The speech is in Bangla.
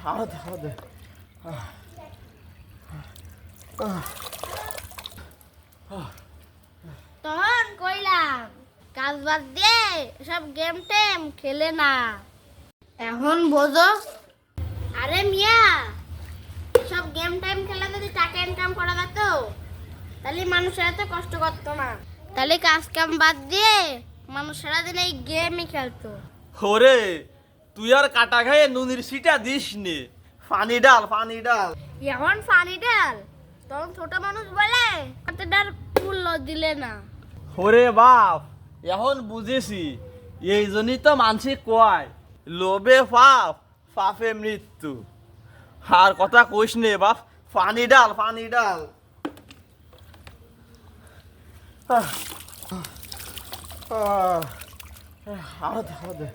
আরো দে আরো দে। তখন কইলাম কাজ বাদ দিয়ে সব গেম টেম খেলে না, এখন বোঝো। আরে মিয়া, সব গেম টাইম খেলে যদি টাকা ইনকাম করা যেত তাহলে মানুষের এত কষ্ট করতো না, তাহলে কাজ কাম বাদ দিয়ে মানুষ সারাদিন এই গেমই খেলতো। ওরে তুই আর কাটা খাইয়ে নুনির সিটা দিস নে, পানি ডাল পানি ডাল। এখন ফানি ডাল, তখন ছোট মানুষ বলে কতটার মূল্য দিলে না। ওরে বাপ, এখন বুঝেছি এই জন্যই তো মানসি কয় লোভে পাপ পাপে মৃত্যু। আর কথা কইস নে বাপ, পানি ডাল পানি ডাল। আরো দে আরো দে।